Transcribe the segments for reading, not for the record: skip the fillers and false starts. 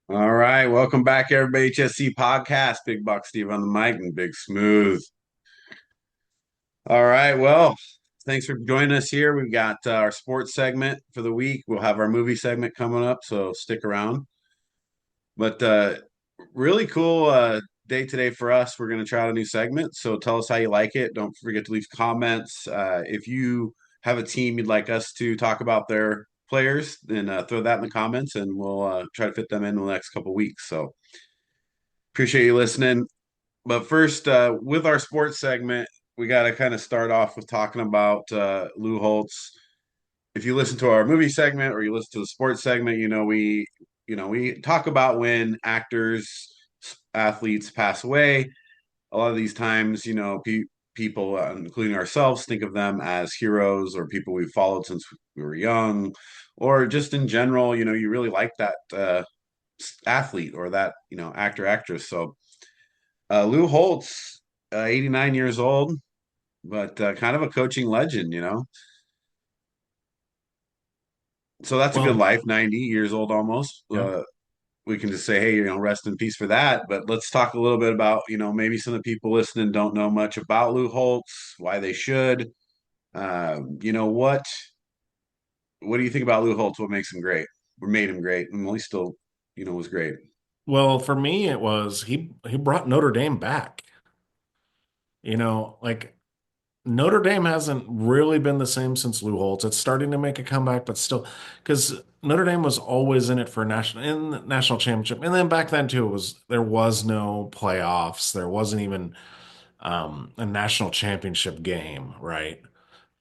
All right, welcome back, everybody. HSC Podcast. Big Buck Steve on the mic and Big Smooth. All right, well, thanks for joining us here. We've got our sports segment for the week. We'll have our movie segment coming up, so stick around. But really cool day today for us. We're going to try out a new segment, so tell us how you like it. Don't forget to leave comments. If you have a team you'd like us to talk about their players, then throw that in the comments, and we'll try to fit them in the next couple weeks. So appreciate you listening. But first, with our sports segment, we got to kind of start off with talking about Lou Holtz. If you listen to our movie segment or you listen to the sports segment, we talk about when actors, athletes pass away. A lot of these times, people, including ourselves, think of them as heroes or people we've followed since we were young, or just in general, you really like that athlete or that actor actress. So Lou Holtz, 89 years old, but kind of a coaching legend. So that's a good Well, life, 90 years old almost. yeah. We can just say, hey, rest in peace for that. But let's talk a little bit about, maybe some of the people listening don't know much about Lou Holtz, why they should. What do you think about Lou Holtz? What makes him great? What made him great? And well, he still, was great. Well, for me, it was he brought Notre Dame back. Like Notre Dame hasn't really been the same since Lou Holtz. It's starting to make a comeback, but still, because Notre Dame was always in it for national championship, and then back then too, there was no playoffs. There wasn't even a national championship game, right?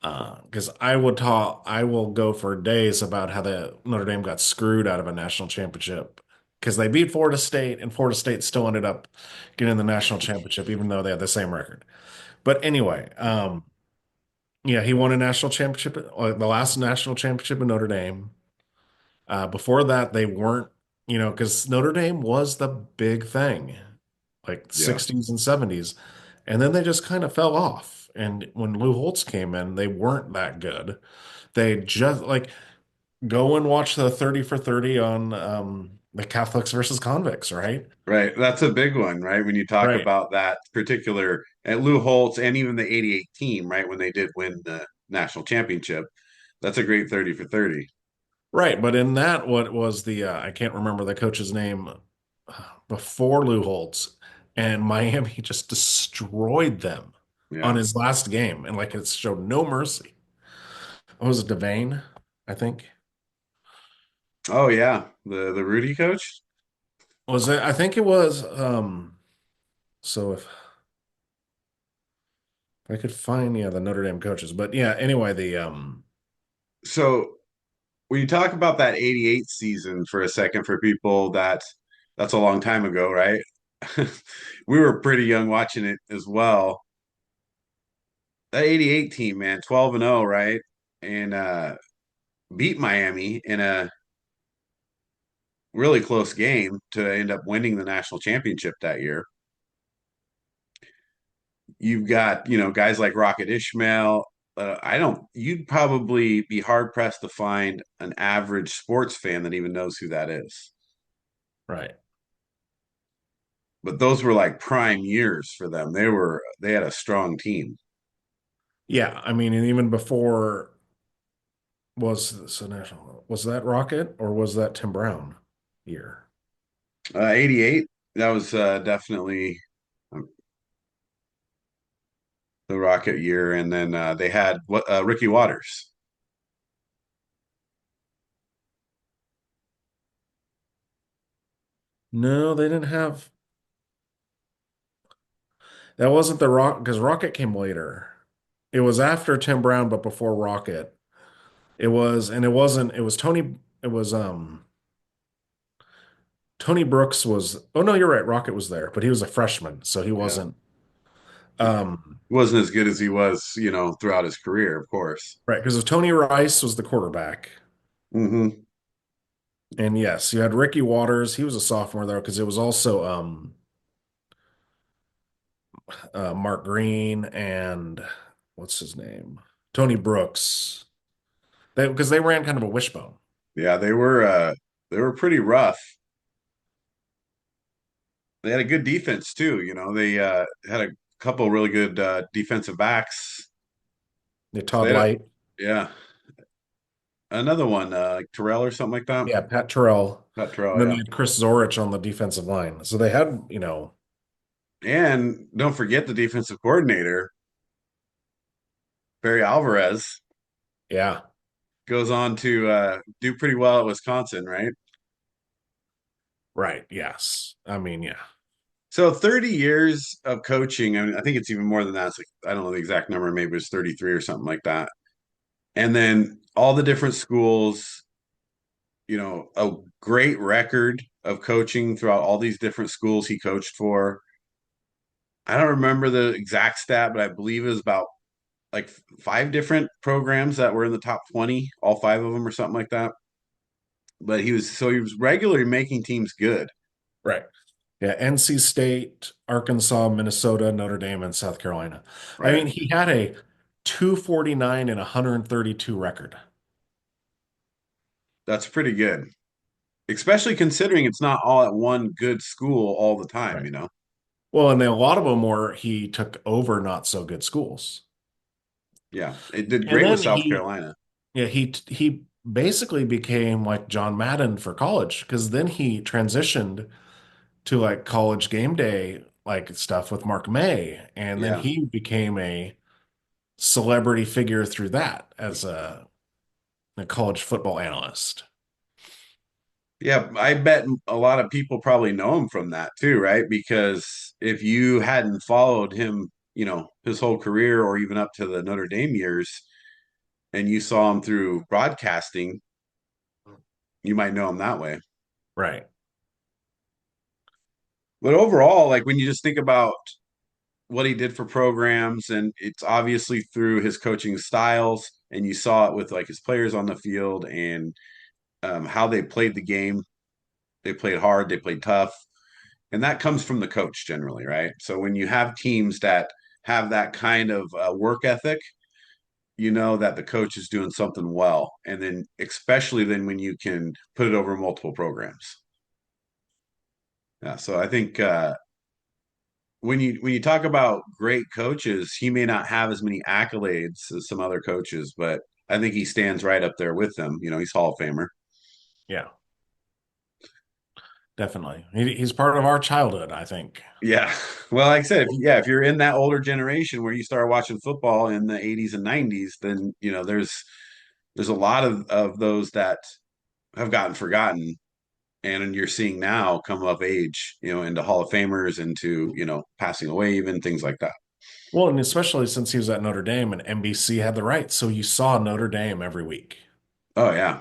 Because I will go for days about how the Notre Dame got screwed out of a national championship because they beat Florida State and Florida State still ended up getting the national championship, even though they had the same record. But anyway, yeah, he won a national championship, the last national championship in Notre Dame. Before that, they weren't, because Notre Dame was the big thing, like Yeah. 60s and 70s. And then they just kind of fell off. And when Lou Holtz came in, they weren't that good. They just like go and watch the 30 for 30 on the Catholics versus convicts, right? Right. That's a big one, right? When you talk Right. about that particular at Lou Holtz and even the 88 team, right? When they did win the national championship. That's a great 30 for 30. Right. But in that, what was I can't remember the coach's name before Lou Holtz, and Miami just destroyed them on Yeah. his last game. And like it showed no mercy. What was it, Devane, I think? Oh yeah. The Rudy coach? Was it? I think it was. So if I could find, yeah, the Notre Dame coaches. But yeah, anyway, So when you talk about that 88 season for a second for people that's a long time ago, right? We were pretty young watching it as well. That 88 team, man, 12 and 0, right? And beat Miami in a really close game to end up winning the national championship that year. You've got, guys like Rocket Ishmael. You'd probably be hard pressed to find an average sports fan that even knows who that is. right. But those were like prime years for them. They had a strong team. Yeah, I mean, and even before was that Rocket or was that Tim Brown year? 88, that was definitely the Rocket year. And then they had Ricky Waters. No, they didn't have. That wasn't the Rock because Rocket came later. It was after Tim Brown, but before Rocket. And it wasn't. It was Tony. It was Tony Brooks was. Oh no, you're right. Rocket was there, but he was a freshman, so he Yeah. wasn't. He Um, wasn't as good as he was, throughout his career, of course. right, because Tony Rice was the quarterback. Hmm. And yes, you had Ricky Waters. He was a sophomore there because it was also Mark Green and what's his name? Tony Brooks. Because they ran kind of a wishbone. Yeah, they were pretty rough. they had a good defense too. They had a couple really good defensive backs. So Todd Light. yeah, another one like Terrell or something like that. Yeah, Pat Terrell. Not And Terrell, then they yeah. had Chris Zorich on the defensive line. So they had, And don't forget the defensive coordinator, Barry Alvarez, yeah, goes on to do pretty well at Wisconsin, right? right. Yes. I mean, yeah. So 30 years of coaching. I mean, I think it's even more than that. It's like, I don't know the exact number. Maybe it's 33 or something like that. And then all the different schools, a great record of coaching throughout all these different schools he coached for. I don't remember the exact stat, but I believe it was about like five different programs that were in the top 20, all five of them or something like that. But he was regularly making teams good. Right. Yeah. NC State, Arkansas, Minnesota, Notre Dame, and South Carolina. I Right. mean, he had a 249 and 132 record. That's pretty good, especially considering it's not all at one good school all the time, Right. you know? Well, and then a lot of them were he took over not so good schools. Yeah. It did And great with then South Carolina. he basically became like John Madden for college because then he transitioned to like college game day like stuff with Mark May, and then Yeah. he became a celebrity figure through that as a college football analyst. Yeah. I bet a lot of people probably know him from that too, right? Because if you hadn't followed him, his whole career or even up to the Notre Dame years, and you saw him through broadcasting, you might know him that way. Right. But overall, like when you just think about what he did for programs, and it's obviously through his coaching styles, and you saw it with like his players on the field and how they played the game. They played hard, they played tough, and that comes from the coach generally, right? So when you have teams that have that kind of work ethic, you know that the coach is doing something well, and then especially then when you can put it over multiple programs. Yeah, so I think when you talk about great coaches, he may not have as many accolades as some other coaches, but I think he stands right up there with them. He's Hall of Famer. Yeah, definitely. He's part of our childhood, I think. Yeah. Well, like I said, if you're in that older generation where you started watching football in the 80s and 90s, then there's a lot of those that have gotten forgotten, and you're seeing now come of age, into Hall of Famers, into passing away, even things like that. Well, and especially since he was at Notre Dame and NBC had the rights, so you saw Notre Dame every week. Oh yeah.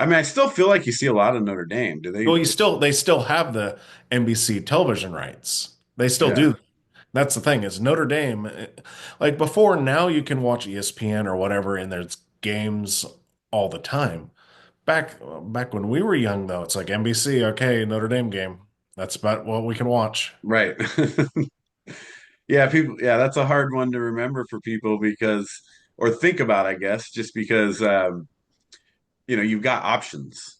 I mean, I still feel like you see a lot of Notre Dame. Do they? Well, they still have the NBC television rights. They still Yeah. do. That's the thing is Notre Dame, like before now you can watch ESPN or whatever and there's games all the time. Back when we were young though, it's like NBC, okay, Notre Dame game. That's about what we can watch. Right. Yeah, people, yeah, that's a hard one to remember for people because, or think about, I guess, just because, you've got options.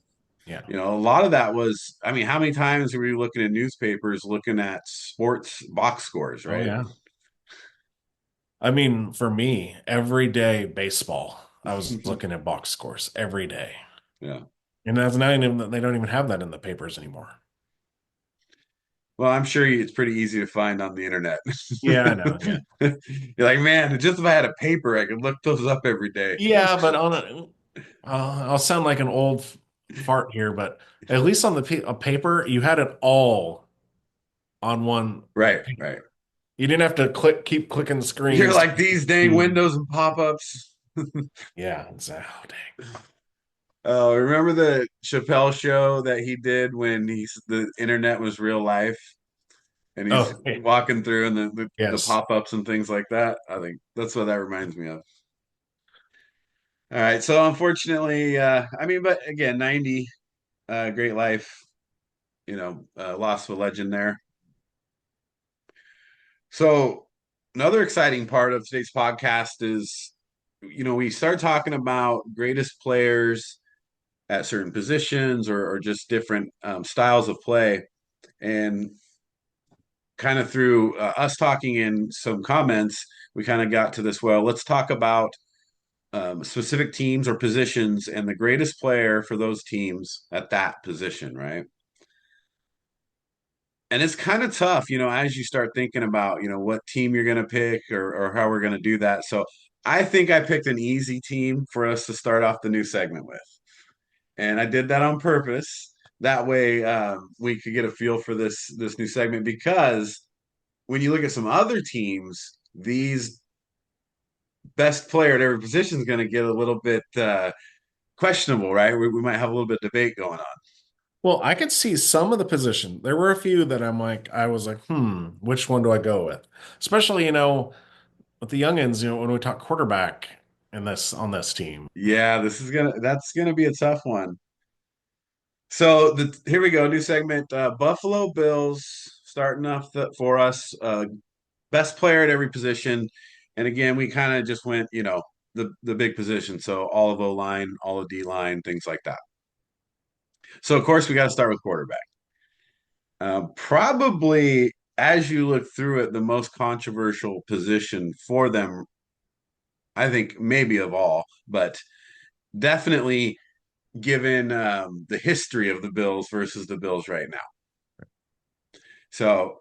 Yeah. A lot of that was, I mean, how many times were you looking at newspapers, looking at sports box scores, Oh right? yeah. I mean, for me, every day baseball, I was looking at box scores every day. Yeah. And that's not even they don't even have that in the papers anymore. Well, I'm sure it's pretty easy to find on the internet. Yeah, I know. Yeah. You're like, man, just if I had a paper, I could look those up every day. Yeah, but I'll sound like an old fart here, but at least on the paper, you had it all on one Right, paper. right. You didn't have to keep clicking You're screens. like these dang windows and pop-ups. Yeah, exactly. Oh, dang. Oh, remember the Chappelle show that he did when the internet was real life, and he's Oh, yeah. walking through and the Yes. pop-ups and things like that. I think that's what that reminds me of. All right, so unfortunately, I mean, but again, 90, great life, lost of a legend there. So another exciting part of today's podcast is, we start talking about greatest players at certain positions or just different styles of play. And kind of through us talking in some comments, we kind of got to this. Well, let's talk about specific teams or positions and the greatest player for those teams at that position, right? And it's kind of tough, as you start thinking about, what team you're going to pick or how we're going to do that. So I think I picked an easy team for us to start off the new segment with. And I did that on purpose. That way, we could get a feel for this new segment because when you look at some other teams, these best player at every position is going to get a little bit questionable, right? We might have a little bit of debate going on. Well, I could see some of the position. There were a few that I was like, which one do I go with? Especially, with the youngins, when we talk quarterback on this team. Yeah, that's gonna be a tough one. So here we go, new segment. Buffalo Bills starting off for us. Best player at every position, and again, we kind of just went, the big position. So all of O line, all of D line, things like that. So of course we got to start with quarterback. Probably as you look through it, the most controversial position for them, I think maybe of all, but definitely given the history of the Bills versus the Bills right now. So,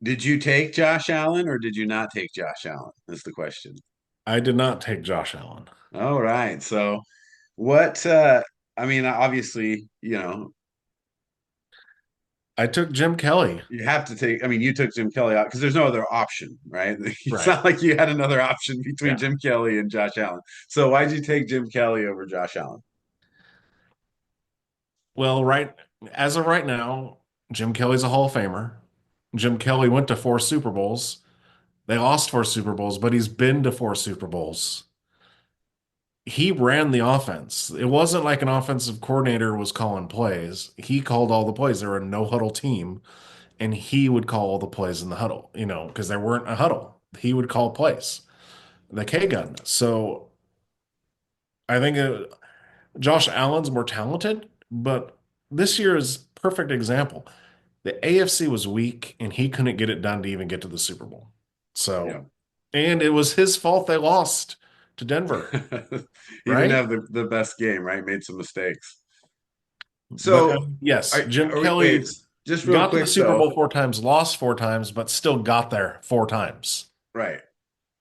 did you take Josh Allen or did you not take Josh Allen? That's the question. I did not take Josh Allen. All right. So, what, I mean, obviously, I took Jim Kelly. you have to take, I mean, you took Jim Kelly out because there's no other option, right? It's Right. not like you had another option between Yeah. Jim Kelly and Josh Allen. So, why'd you take Jim Kelly over Josh Allen? Well, as of right now, Jim Kelly's a Hall of Famer. Jim Kelly went to 4 Super Bowls. They lost 4 Super Bowls, but he's been to 4 Super Bowls. He ran the offense. It wasn't like an offensive coordinator was calling plays. He called all the plays. They were a no huddle team, and he would call all the plays in the huddle, because there weren't a huddle. He would call plays, the K gun. So I think Josh Allen's more talented, but this year is perfect example. The AFC was weak, and he couldn't get it done to even get to the Super Bowl. Yeah. So, and it was his fault they lost to Denver, He didn't right? have the best game, right? Made some mistakes. But So, yes, Jim wait, Kelly just real got to the quick Super though, Bowl 4 times, lost 4 times, but still got there 4 times. right?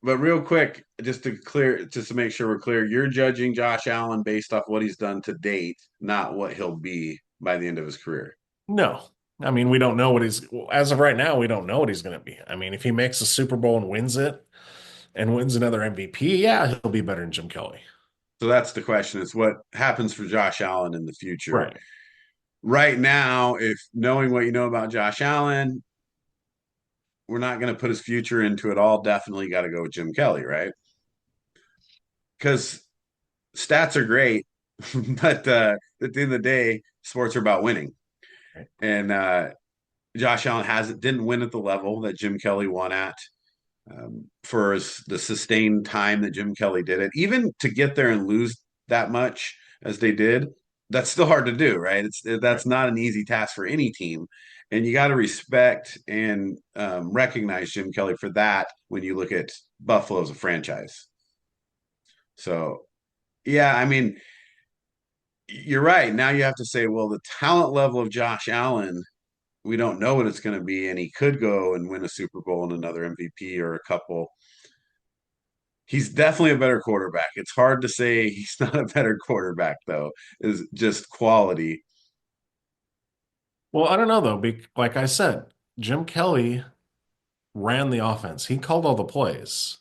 But real quick, just to make sure we're clear, you're judging Josh Allen based off what he's done to date, not what he'll be by the end of his career. No. I mean, we don't know as of right now, we don't know what he's going to be. I mean, if he makes a Super Bowl and wins it and wins another MVP, yeah, he'll be better than Jim Kelly. So that's the question: is what happens for Josh Allen in the future? Right. Right now, if knowing what you know about Josh Allen, we're not going to put his future into it all. Definitely got to go with Jim Kelly, right? Because stats are great, but at the end of the day, sports are about winning. Right. And Josh Allen didn't win at the level that Jim Kelly won at for the sustained time that Jim Kelly did it. Even to get there and lose that much as they did, that's still hard to do, right? Right. That's not an easy task for any team, and you got to respect and recognize Jim Kelly for that when you look at Buffalo as a franchise. So, yeah, I mean, you're right. Now you have to say, well, the talent level of Josh Allen, we don't know what it's going to be, and he could go and win a Super Bowl and another MVP or a couple. He's definitely a better quarterback. It's hard to say he's not a better quarterback, though, is just quality. Well, I don't know though. Like I said, Jim Kelly ran the offense. He called all the plays.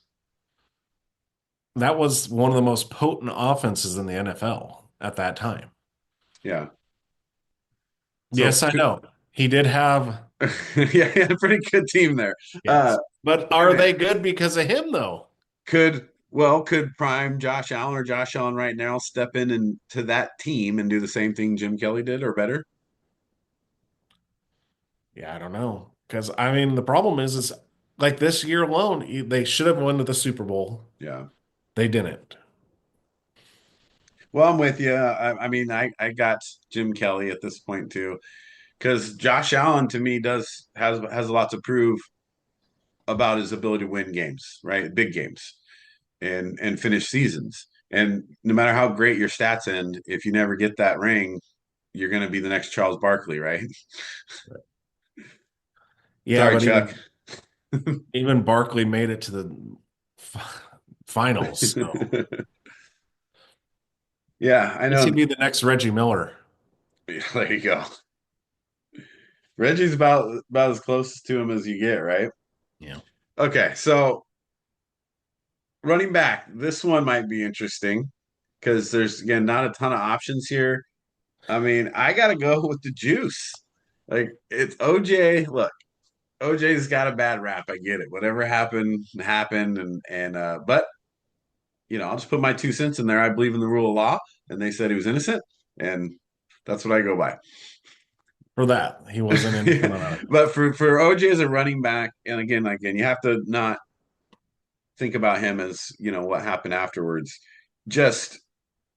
That was one of the most potent offenses in the NFL at that time. Yeah. So, Yes, I know. He did have, yeah, he had a pretty good team there. yes. But Wait a are minute. they good because of him though? Could prime Josh Allen or Josh Allen right now step in and to that team and do the same thing Jim Kelly did or better? Yeah, I don't know. Because I mean, the problem is like this year alone, they should have won the Super Bowl. Yeah. They didn't. Well, I'm with you. I mean, I got Jim Kelly at this point too. because Josh Allen to me does has a lot to prove about his ability to win games, right? Big games and finish seasons. And no matter how great your stats end, if you never get that ring, you're going to be the next Charles Barkley, right? Yeah, Sorry, but Chuck. even Barkley made it to the finals. So at Yeah, I least he'd know. be the next Reggie Miller. There you go. Reggie's about as close to him as you get, right? Yeah. Okay, so running back, this one might be interesting because there's again not a ton of options here. I mean, I gotta go with the juice. Like it's OJ. Look, OJ's got a bad rap. I get it. Whatever happened happened, and but I'll just put my 2 cents in there. I believe in the rule of law, and they said he was innocent, and that's what I go by. For that, he wasn't in for none of it. But for OJ as a running back, and again, you have to not think about him as what happened afterwards. Just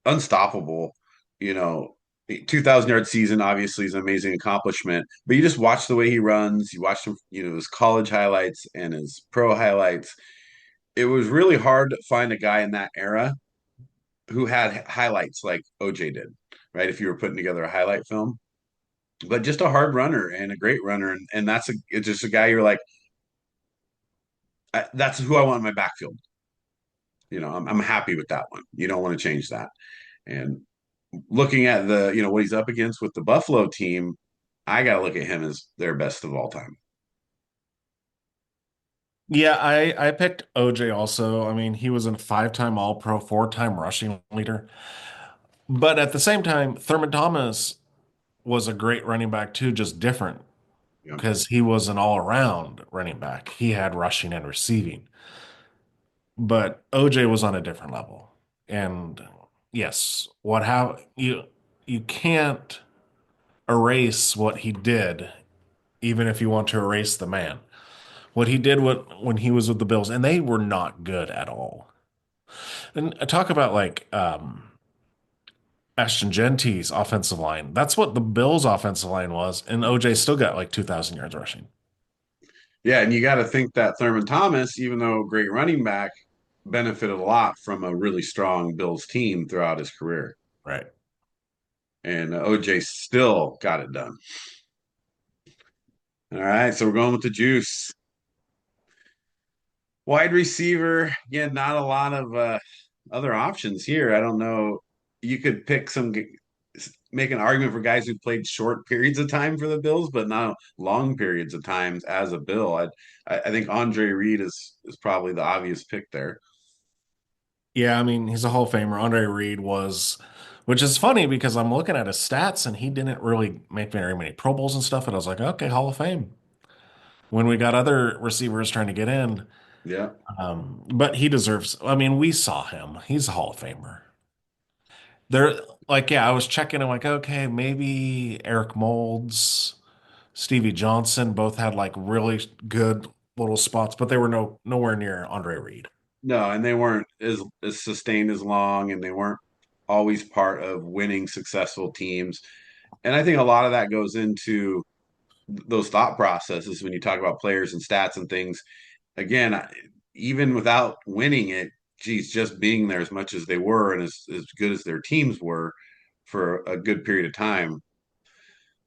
unstoppable. You know, 2,000 yard season obviously is an amazing accomplishment. But you just watch the way he runs. You watch him, his college highlights and his pro highlights. It was really hard to find a guy in that era who had highlights like OJ did, right? If you were putting together a highlight film, but just a hard runner and a great runner, and it's just a guy you're like, that's who I want in my backfield. I'm happy with that one. You don't want to change that. And looking at what he's up against with the Buffalo team, I got to look at him as their best of all time. Yeah, I picked OJ also. I mean, he was a five-time All-Pro, four-time rushing leader. But at the same time, Thurman Thomas was a great running back too, just different You know? because he was an all-around running back. He had rushing and receiving. But OJ was on a different level. And yes, what how you can't erase what he did, even if you want to erase the man. What he did when he was with the Bills, and they were not good at all. And I talk about like Ashton Genty's offensive line. That's what the Bills' offensive line was, and OJ still got like 2,000 yards rushing. Yeah, and you got to think that Thurman Thomas, even though a great running back, benefited a lot from a really strong Bills team throughout his career. Right. And OJ still got it done. All right, so we're going with the juice. Wide receiver, again, not a lot of other options here. I don't know. You could pick make an argument for guys who played short periods of time for the Bills, but not long periods of times as a Bill. I think Andre Reed is probably the obvious pick there. Yeah, I mean, he's a Hall of Famer. Andre Reed was, which is funny because I'm looking at his stats and he didn't really make very many Pro Bowls and stuff. And I was like, okay, Hall of Fame. When we got other receivers trying to get in, Yeah. but he deserves, I mean, we saw him. He's a Hall of Famer. There, like, yeah, I was checking. I'm like, okay, maybe Eric Moulds, Stevie Johnson both had like really good little spots, but they were nowhere near Andre Reed. No, and they weren't as sustained as long, and they weren't always part of winning successful teams. And I think a lot of that goes into those thought processes when you talk about players and stats and things. Again, even without winning it, geez, just being there as much as they were and as good as their teams were for a good period of time,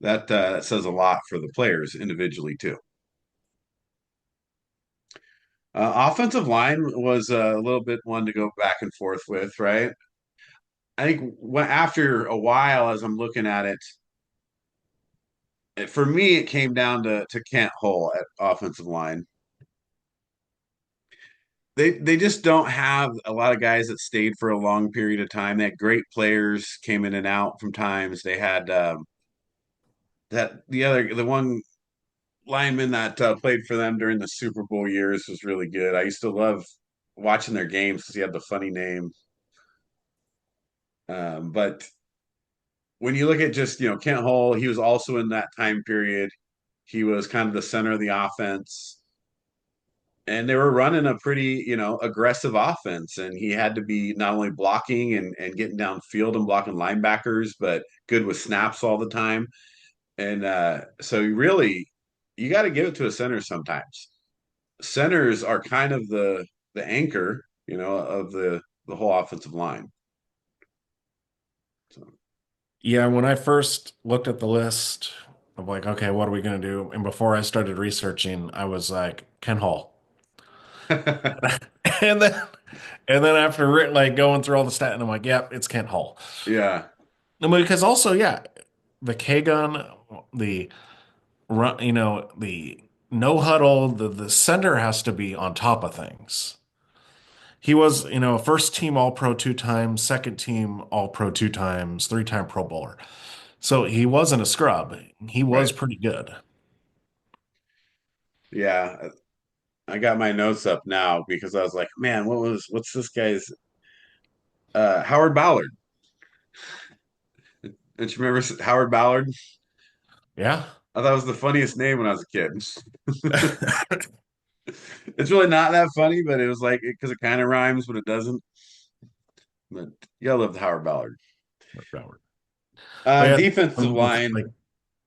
that says a lot for the players individually too. Offensive line was a little bit one to go back and forth with, right? I think after a while, as I'm looking at it, for me, it came down to Kent Hull at offensive line. They just don't have a lot of guys that stayed for a long period of time. They had great players came in and out from times. They had the one lineman that played for them during the Super Bowl years was really good. I used to love watching their games because he had the funny name. But when you look at just Kent Hull, he was also in that time period. He was kind of the center of the offense, and they were running a pretty aggressive offense. And he had to be not only blocking and getting downfield and blocking linebackers, but good with snaps all the time. And so you got to give it to a center sometimes. Centers are kind of the anchor, of the whole offensive line. So Yeah, when I first looked at the list, I'm like, okay, what are we going to do? And before I started researching, I was like, Ken Hall. And then after like going through all the stat, and I'm like, yep, it's Kent Hall. yeah, I mean, because also, yeah, the K gun, the run, the no huddle, the center has to be on top of things. He was, first team All Pro 2 times, second team All Pro 2 times, 3-time Pro Bowler. So he wasn't a scrub. He was right. pretty good. Yeah, I got my notes up now because I was like, man, what's this guy's Howard Ballard? Don't you remember Howard Ballard? Yeah. I thought it was the funniest name when I was a kid. It's really not that funny, but it was like because it kind of rhymes, but it doesn't. But you gotta love the Howard Ballard. But yeah, Defensive line. like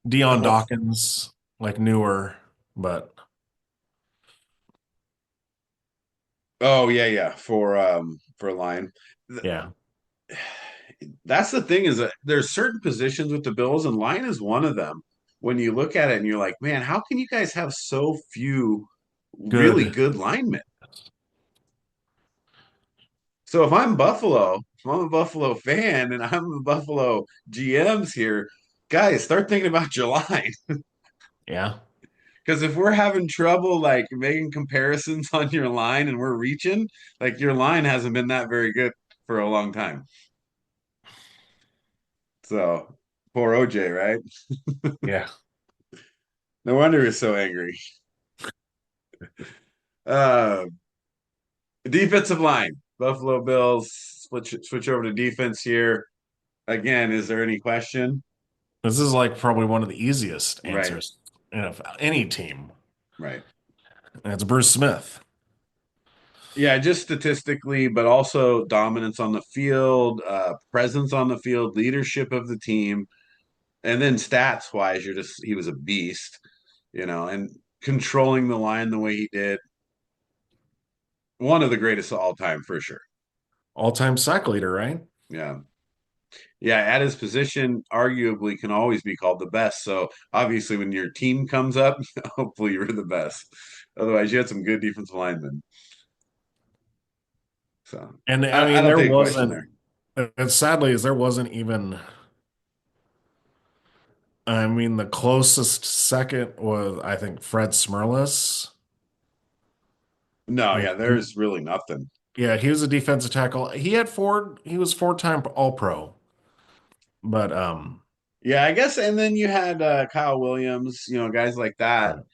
Dion Oh, Dawkins, like newer, but oh yeah, yeah. For line. yeah. That's the thing is that there's certain positions with the Bills, and line is one of them. When you look at it and you're like, man, how can you guys have so few really Good. good linemen? So if I'm a Buffalo fan and I'm the Buffalo GMs here, guys, start thinking about your line. Yeah. Because if we're having trouble like making comparisons on your line and we're reaching, like your line hasn't been that very good for a long time. So poor OJ, right? Yeah. No wonder he's so angry. Uh, Defensive line, Buffalo Bills. Switch over to defense here. Again, is there any question? This is like probably one of the easiest Right, answers of any team. right. And it's Bruce Smith. Yeah, just statistically, but also dominance on the field, presence on the field, leadership of the team, and then stats wise, he was a beast, and controlling the line the way he did, one of the greatest of all time for sure. All-time sack leader, right? Yeah. Yeah, at his position, arguably can always be called the best. So obviously, when your team comes up, hopefully you're the best. Otherwise, you had some good defensive linemen. So And I I mean, don't there think a question wasn't, there. and sadly, is there wasn't even, I mean, the closest second was, I think, Fred Smirlis. No, Like, yeah, there's really nothing. yeah, he was a defensive tackle. He was 4-time All-Pro. But, Yeah, I guess. And then you had Kyle Williams, guys like that. right,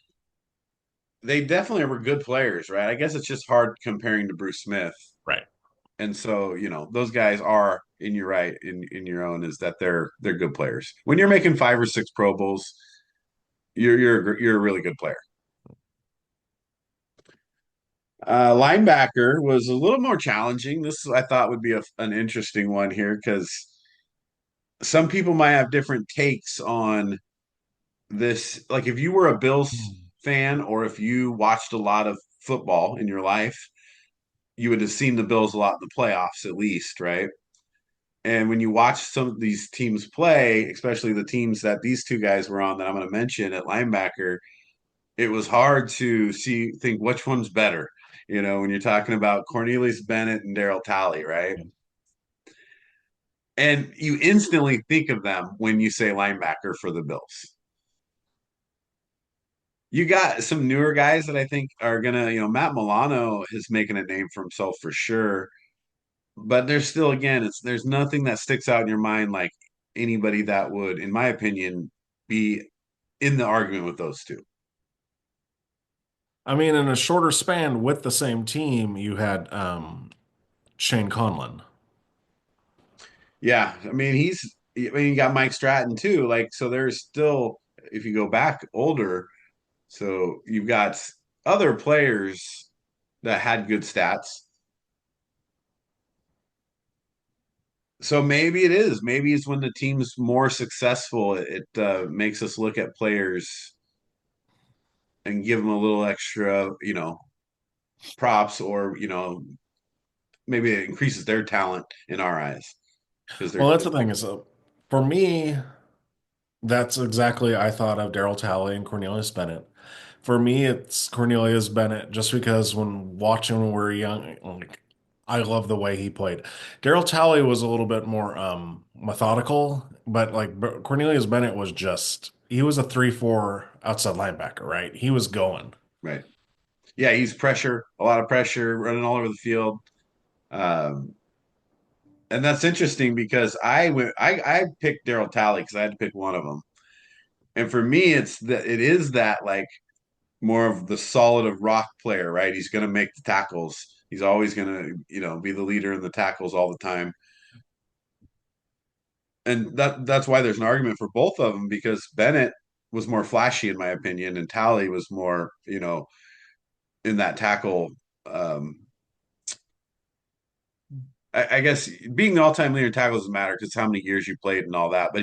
They definitely were good players, right? I guess it's just hard comparing to Bruce Smith. right. And so, those guys are in your right, in your own, is that they're good players. When you're making 5 or 6 Pro Bowls, you're a really good player. Linebacker was a little more challenging. This I thought would be an interesting one here because some people might have different takes on this. Like if you were a Bills fan or if you watched a lot of football in your life, you would have seen the Bills a lot in the playoffs at least, right? And when you watch some of these teams play, especially the teams that these two guys were on that I'm going to mention at linebacker, it was hard to think which one's better. When you're talking about Cornelius Bennett and Daryl Talley, right? And you instantly think of them when you say linebacker for the Bills. You got some newer guys that I think are gonna, Matt Milano is making a name for himself for sure. But there's still, again, there's nothing that sticks out in your mind like anybody that would, in my opinion, be in the argument with those two. I mean, in a shorter span with the same team, you had Shane Conlon. Yeah, you got Mike Stratton too. Like, so there's still, if you go back older, so you've got other players that had good stats. So maybe it is. Maybe it's when the team's more successful, it makes us look at players and give them a little extra, props, or maybe it increases their talent in our eyes because Well, they're that's the thing is, for me, that's exactly I thought of Daryl Talley and Cornelius Bennett. For me, it's Cornelius Bennett just because when watching when we were young, like I love the way he played. Daryl Talley was a little bit more methodical, but Cornelius Bennett was just he was a 3-4 outside linebacker, right? He was going. right. Yeah, he's pressure, a lot of pressure, running all over the field. Um, and that's interesting because I picked Daryl Talley because I had to pick one of them. And for me, it is that like more of the solid of rock player, right? He's going to make the tackles. He's always going to, be the leader in the tackles all the time. And that's why there's an argument for both of them because Bennett was more flashy in my opinion, and Talley was more, in that tackle. Um, I guess being the all-time leader in tackles doesn't matter because how many years you played and all that. But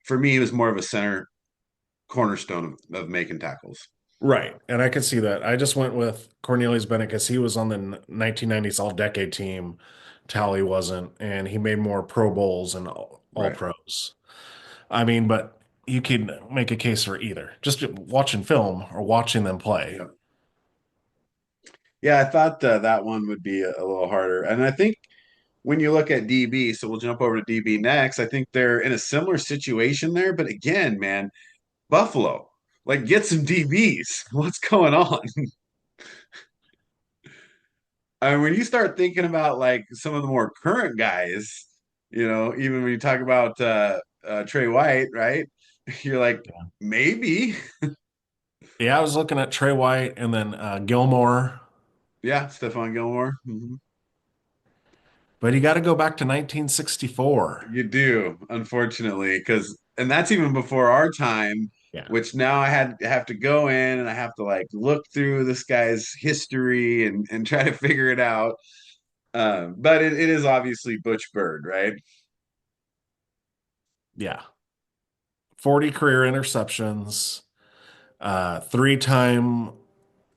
for me, he was more of a center cornerstone of making tackles. Right. And I could see that. I just went with Cornelius Bennett because he was on the 1990s All-Decade team. Tally wasn't, and he made more Pro Bowls and all Right. pros. I mean, but you can make a case for either. Just watching film or watching them play. Yeah. Yeah, I thought that one would be a little harder. And I think when you look at DB, so we'll jump over to DB next. I think they're in a similar situation there. But again, man, Buffalo, like get some DBs. What's going on? I mean, when you start thinking about like some of the more current guys, even when you talk about Trey White, right? You're like, maybe. Yeah, I was looking at Trey White and then Gilmore, Yeah, Stephon Gilmore. Mhm. but you got to go back to 1964. You do, unfortunately, and that's even before our time, Yeah. which now have to go in and I have to like look through this guy's history and try to figure it out. But it is obviously Butch Bird, right? Yeah. 40 career interceptions, three-time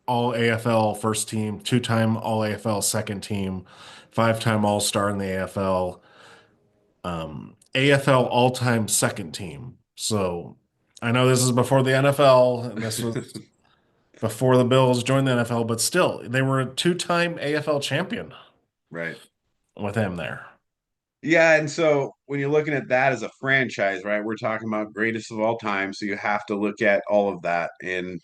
All AFL first team, two-time All AFL second team, five-time All Star in the AFL, AFL all-time second team. So I know this is before the NFL, and this was before the Bills joined the NFL, but still, they were a two-time AFL champion Right. with him there. Yeah, and so when you're looking at that as a franchise, right, we're talking about greatest of all time, so you have to look at all of that. And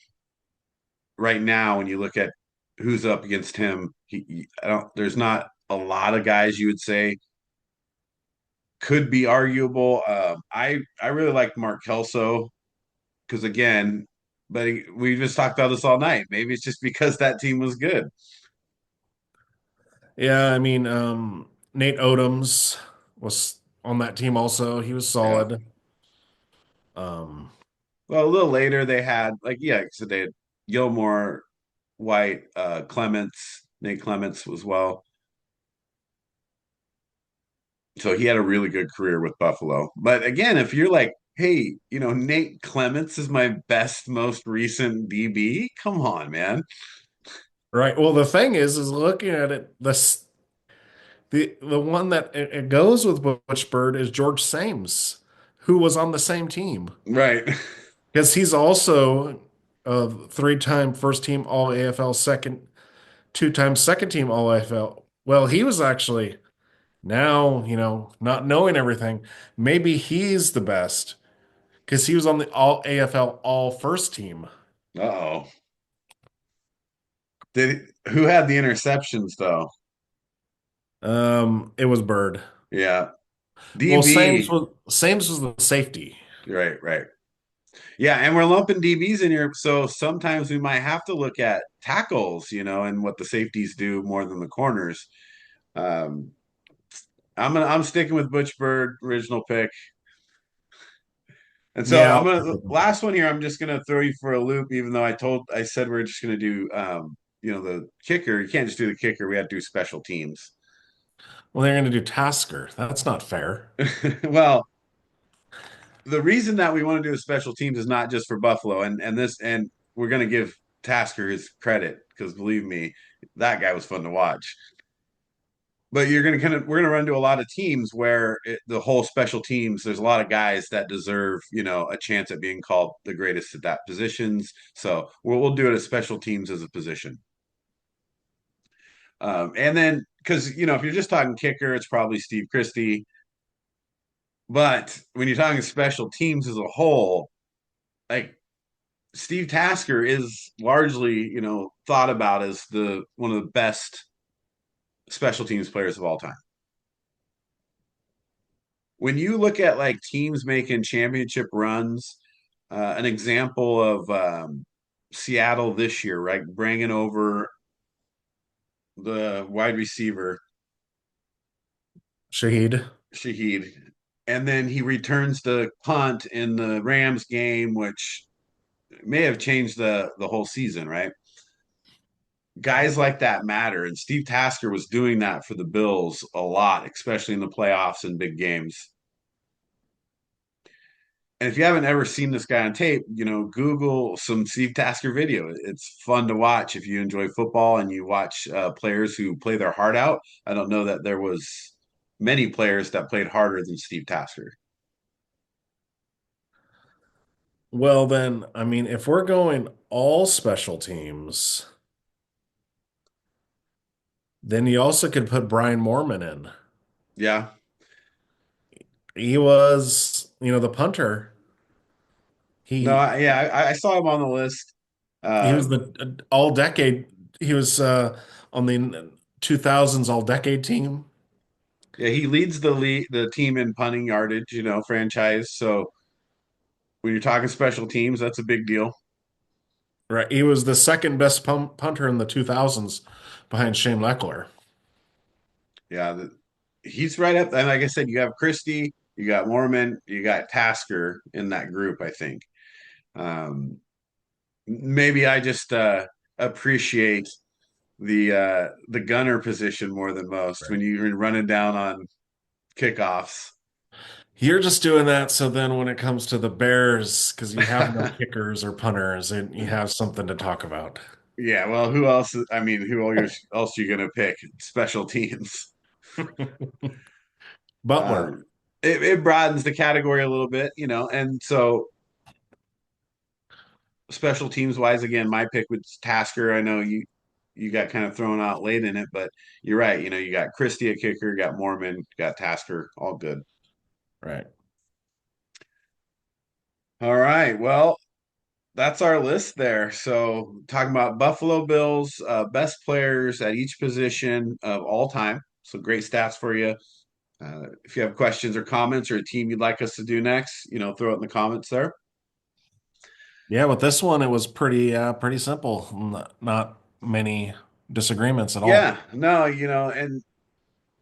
right now, when you look at who's up against him, I don't. There's not a lot of guys you would say could be arguable. I really like Mark Kelso because again, but we just talked about this all night. Maybe it's just because that team was good. Yeah, I mean, Nate Odoms was on that team also. He was Yeah. solid. Um, Well, a little later they had like so they had Gilmore, White, Clements, Nate Clements as well. So he had a really good career with Buffalo. But again, if you're like, hey, Nate Clements is my best, most recent DB, come on, man. right. Well, the thing is looking at it, the one that it goes with Butch Bird is George Sames, who was on the same team Right. because he's also a three-time first team All AFL second, two-time second team All AFL. Well, he was actually now, not knowing everything, maybe he's the best because he was on the All AFL All first team. Uh-oh. Who had the interceptions though? It was Bird. Yeah. Well, DB. Sames was the safety. Right, right. Yeah, and we're lumping DBs in here, so sometimes we might have to look at tackles, and what the safeties do more than the corners. Um, I'm sticking with Butch Bird, original pick. And so Yeah. I'm gonna last one here. I'm just gonna throw you for a loop, even though I said we're just gonna do the kicker. You can't just do the kicker. We had to do special teams. Well, they're going to do Tasker. That's not fair. Well, the reason that we want to do a special teams is not just for Buffalo, and we're going to give Tasker his credit because believe me, that guy was fun to watch. But you're going to we're going to run into a lot of teams where the whole special teams, there's a lot of guys that deserve, a chance at being called the greatest at that positions. So we'll do it as special teams as a position. And then because if you're just talking kicker, it's probably Steve Christie. But when you're talking special teams as a whole, like Steve Tasker is largely, thought about as the one of the best special teams players of all time. When you look at like teams making championship runs, an example of Seattle this year, right, bringing over the wide receiver Shaheed. Shaheed, and then he returns the punt in the Rams game, which may have changed the whole season, right? Guys like that matter, and Steve Tasker was doing that for the Bills a lot, especially in the playoffs and big games. And if you haven't ever seen this guy on tape, Google some Steve Tasker video. It's fun to watch if you enjoy football and you watch players who play their heart out. I don't know that there was many players that played harder than Steve Tasker. Well, then, I mean, if we're going all special teams, then you also could put Brian Moorman in. Yeah. He was, the punter. No, He I saw him on the list. he was Um, the all decade. He was on the 2000s all decade team. yeah, he leads the team in punting yardage, franchise. So when you're talking special teams, that's a big deal. Right. He was the second best punter in the 2000s behind Shane Leckler. Yeah, he's right up. And like I said, you have Christie, you got Mormon, you got Tasker in that group, I think. Maybe I just appreciate the gunner position more than most when Right. you're running down on kickoffs. You're just doing that so then when it comes to the Bears, because you have no kickers or punters, and you have something to talk about. Yeah, well, who else? I mean, else are you going to pick? Special teams. Butler. Um, it broadens the category a little bit, and so special teams wise, again, my pick was Tasker. I know you got kind of thrown out late in it, but you're right. You got Christie at kicker, got Mormon, got Tasker, all good. Right. All right. Well, that's our list there. So talking about Buffalo Bills, best players at each position of all time. So great stats for you. If you have questions or comments or a team you'd like us to do next, throw it in the comments there. Yeah, with this one, it was pretty simple. Not many disagreements at all. Yeah, no, and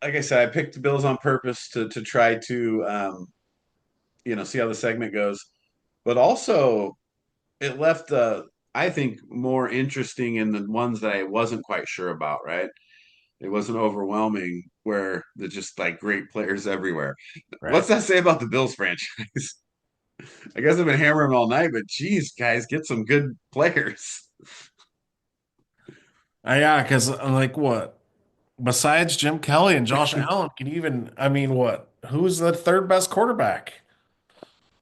like I said, I picked the Bills on purpose to try to see how the segment goes, but also it left I think more interesting in the ones that I wasn't quite sure about, right? It wasn't overwhelming where they're just like great players everywhere. What's Right. that say about the Bills franchise? I guess I've been hammering all night, but geez, guys, get some good players. Yeah, because I'm like, what? Besides Jim Kelly and Josh Allen, can you even, I mean, what? Who's the third best quarterback?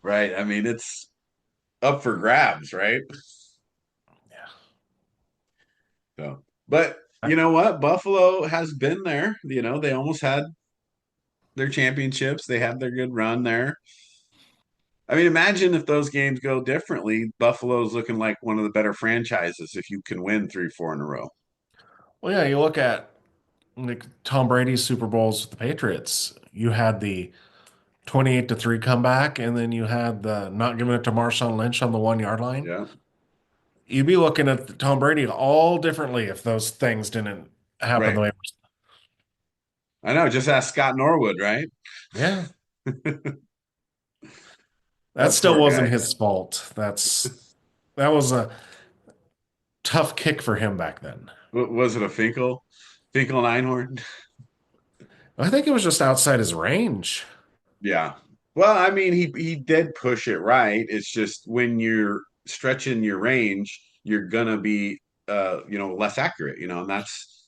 Right. I mean, it's up for grabs, right? Yeah. So, but you know what? Buffalo has been there. They almost had their championships. They had their good run there. I mean, imagine if those games go differently. Buffalo's looking like one of the better franchises if you can win 3, 4 in a row. Well, yeah, you look at like Tom Brady's Super Bowls with the Patriots. You had the 28-3 comeback, and then you had the not giving it to Marshawn Lynch on the 1 yard line. Yeah. You'd be looking at Tom Brady all differently if those things didn't happen the Right. way. I know. Just ask Scott Norwood, right? Yeah, that That still poor wasn't guy. his fault. That was a tough kick for him back then. Was it a Finkel? Finkel and Einhorn? I think it was just outside his range. Yeah. Well, I mean, he did push it right. It's just when you're stretching your range, you're gonna be less accurate, and that's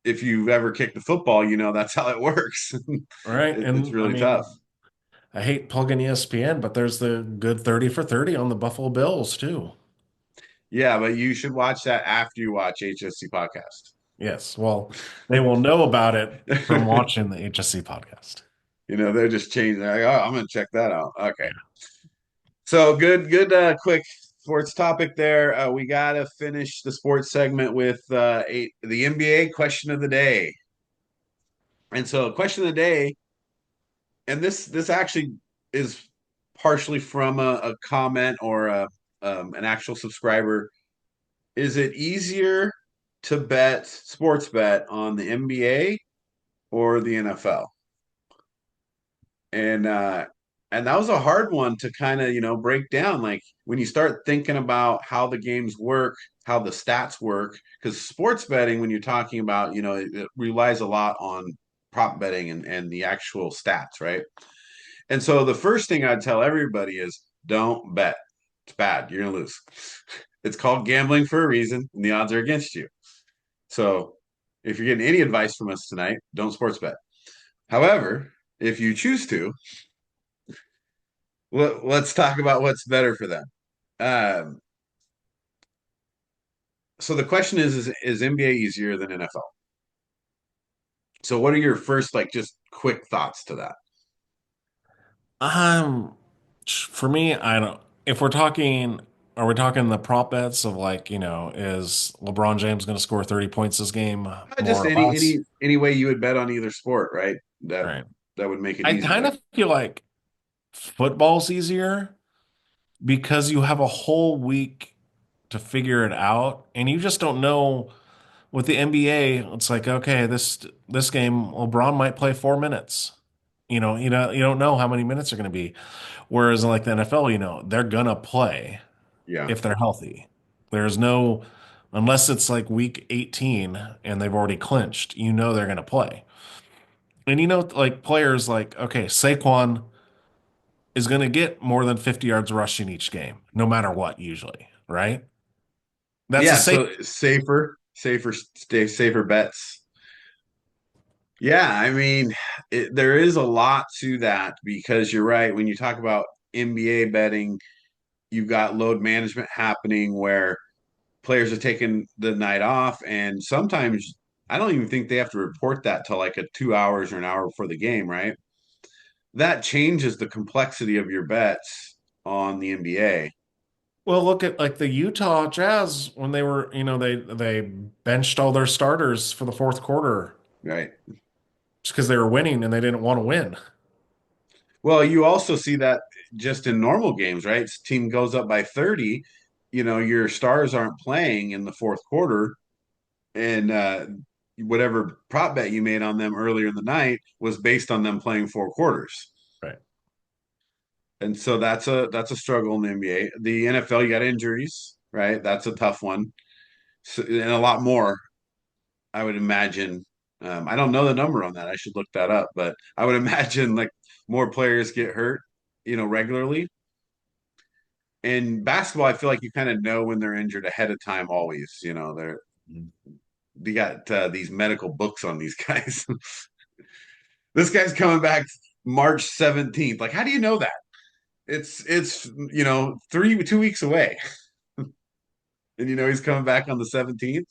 if you've ever kicked a football, that's how it works. Right. It's And I really tough. mean, I hate plugging ESPN, but there's the good 30 for 30 on the Buffalo Bills too. Yeah, but you should watch that after you watch HSC podcast. Yes. Well, they will know about it from watching the HSC podcast. They're just changing. Like, oh, I'm gonna check that out. Okay. Yeah. So good, quick sports topic there. We gotta finish the sports segment with the NBA question of the day. And so, question of the day, and this actually is partially from a comment or an actual subscriber. Is it easier to bet sports bet on the NBA or the NFL? And that was a hard one to kind of break down. Like when you start thinking about how the games work, how the stats work, because sports betting, when you're talking about, it relies a lot on prop betting and the actual stats, right? And so the first thing I'd tell everybody is don't bet. It's bad. You're gonna lose. It's called gambling for a reason, and the odds are against you. So if you're getting any advice from us tonight, don't sports bet. However, if you choose to, let's talk about what's better for them. Um, so the question is NBA easier than NFL? So what are your first like just quick thoughts to that? Um, for me, I don't. If we're talking, are we talking the prop bets of like, is LeBron James going to score 30 points this game, Just more or any less? any way you would bet on either sport, right? That Right. that would make it I easy. kind Like, of feel like football's easier because you have a whole week to figure it out, and you just don't know. With the NBA, it's like, okay, this game, LeBron might play 4 minutes. You don't know how many minutes are going to be. Whereas in like the NFL, they're gonna play yeah, if they're healthy. There's no, unless it's like week 18 and they've already clinched, they're gonna play. And like players like, okay, Saquon is gonna get more than 50 yards rushing each game, no matter what, usually, right? That's a yeah. safe. So safer bets. Yeah, I mean, there is a lot to that because you're right. When you talk about NBA betting, you've got load management happening where players are taking the night off, and sometimes I don't even think they have to report that till like a 2 hours or an hour before the game, right? That changes the complexity of your bets on the NBA, Well, look at like the Utah Jazz when they were, they benched all their starters for the fourth quarter right? just because they were winning and they didn't want to win. Well, you also see that just in normal games, right? Team goes up by 30, your stars aren't playing in the fourth quarter, and whatever prop bet you made on them earlier in the night was based on them playing four quarters. Right. And so that's a struggle in the NBA. The NFL, you got injuries, right? That's a tough one, so, and a lot more. I would imagine. I don't know the number on that. I should look that up, but I would imagine like more players get hurt, regularly. In basketball, I feel like you kind of know when they're injured ahead of time. Always, they got these medical books on these guys. This guy's coming back March 17th. Like, how do you know that? It's 2 weeks away, and he's coming back on the 17th.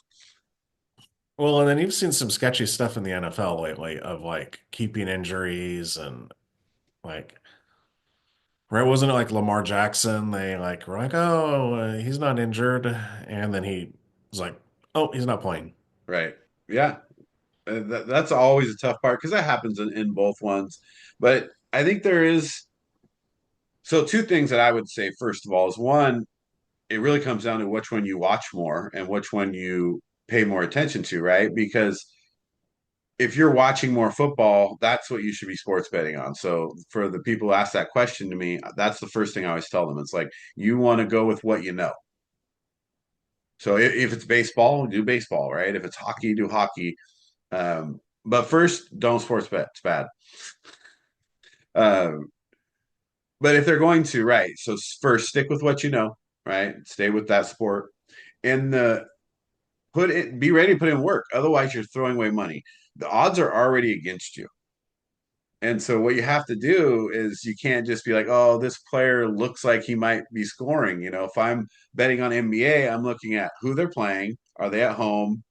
Well, and then you've seen some sketchy stuff in the NFL lately of like keeping injuries and like, right? Wasn't it like Lamar Jackson? They like were like, oh, he's not injured, and then he was like, oh, he's not playing. Right. Yeah. That's always a tough part because that happens in both ones. But I think there is so two things that I would say first of all is one, it really comes down to which one you watch more and which one you pay more attention to, right? Because if you're watching more football, that's what you should be sports betting on. So for the people who ask that question to me, that's the first thing I always tell them. It's like you want to go with what you know. So if it's baseball, do baseball, right? If it's hockey, do hockey. But first, don't sports bet. It's bad. Uh, but if they're going to, right? So first, stick with what you know, right? Stay with that sport, and be ready to put in work. Otherwise, you're throwing away money. The odds are already against you. And so what you have to do is you can't just be like, oh, this player looks like he might be scoring. If I'm betting on NBA, I'm looking at who they're playing, are they at home,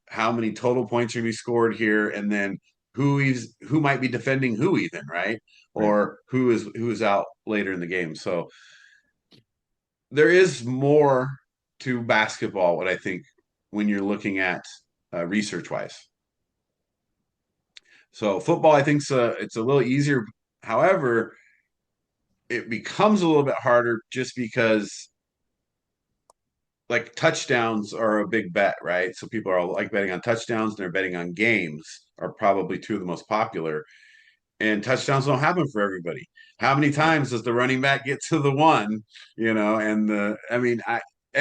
how many total points are going to be scored here, and then who might be defending who even, right? Right. Or who is out later in the game. So there is more to basketball, what I think, when you're looking at research wise. So football, I think it's a little easier. However, it becomes a little bit harder just because like touchdowns are a big bet, right? So people are like betting on touchdowns and they're betting on games are probably two of the most popular. And touchdowns don't happen for everybody. How many Right. times does the running back get to the one, and I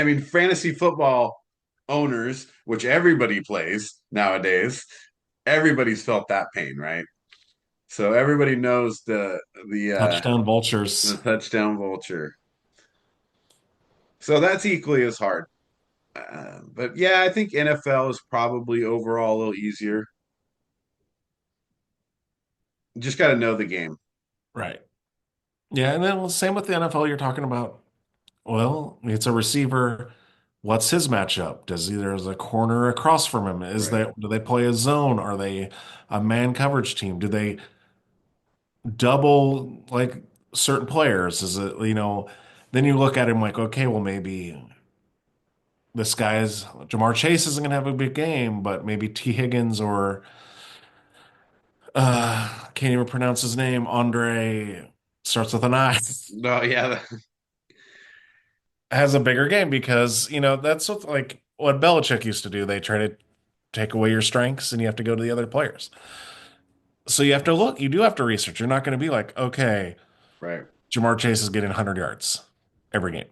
mean fantasy football owners, which everybody plays nowadays, everybody's felt that pain, right? So everybody knows the uh Touchdown the vultures. touchdown vulture. So that's equally as hard. But yeah, I think NFL is probably overall a little easier. You just got to know the game. Right. Yeah, and then same with the NFL you're talking about. Well, it's a receiver. What's his matchup? There's a corner across from him? Right. Do they play a zone? Are they a man coverage team? Do they double like certain players? Then you look at him like, okay, well maybe this guy's Jamar Chase isn't gonna have a big game, but maybe T. Higgins or can't even pronounce his name. Andre starts with an I. No, yeah, Has a bigger game because, that's what Belichick used to do. They try to take away your strengths and you have to go to the other players. So you have to look, you do have to research. You're not going to be like, okay, right. Jamar Chase is getting 100 yards every game.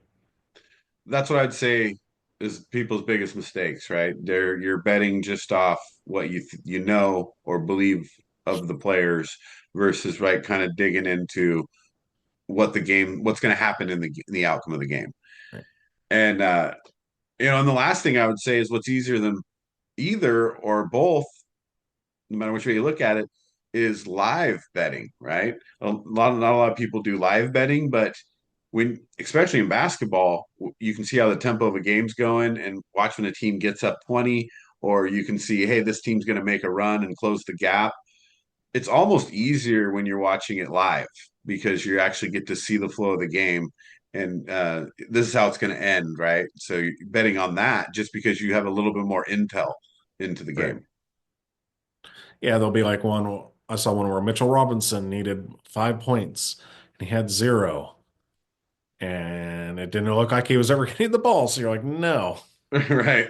That's what I'd say is people's biggest mistakes, right? You're betting just off what you know or believe of the players versus right kind of digging into what's going to happen in the outcome of the game. Right. And and the last thing I would say is what's easier than either or both, no matter which way you look at it, is live betting, right? Not a lot of people do live betting, but especially in basketball, you can see how the tempo of a game's going and watch when a team gets up 20, or you can see, hey, this team's going to make a run and close the gap. It's almost easier when you're watching it live because you actually get to see the flow of the game. And this is how it's going to end, right? So you're betting on that just because you have a little bit more intel into the Right. game. Yeah, there'll be like one. I saw one where Mitchell Robinson needed 5 points and he had zero. And it didn't look like he was ever getting the ball. So you're like, no. Right.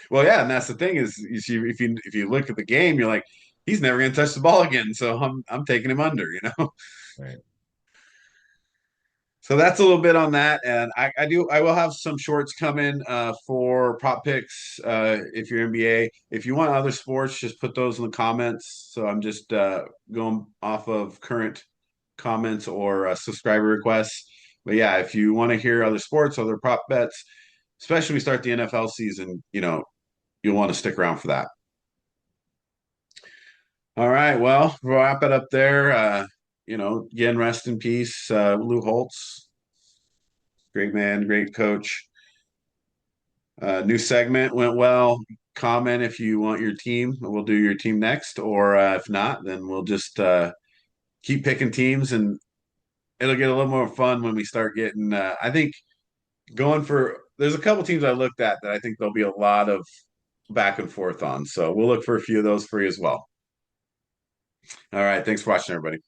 Well, yeah, and that's the thing is if you look at the game, you're like, he's never going to touch the ball again, so I'm taking him under. Right. So that's a little bit on that, and I will have some shorts coming for prop picks if you're NBA. If you want other sports, just put those in the comments. So I'm just going off of current comments or subscriber requests. But yeah, if you want to hear other sports, other prop bets, especially when we start the NFL season, you'll want to stick around for that. All right. Well, we'll wrap it up there. Again, rest in peace, Lou Holtz. Great man, great coach. New segment went well. Comment if you want your team. We'll do your team next, or if not, then we'll just keep picking teams, and it'll get a little more fun when we start getting. I think going for there's a couple teams I looked at that I think there'll be a lot of back and forth on. So we'll look for a few of those for you as well. All right. Thanks for watching, everybody.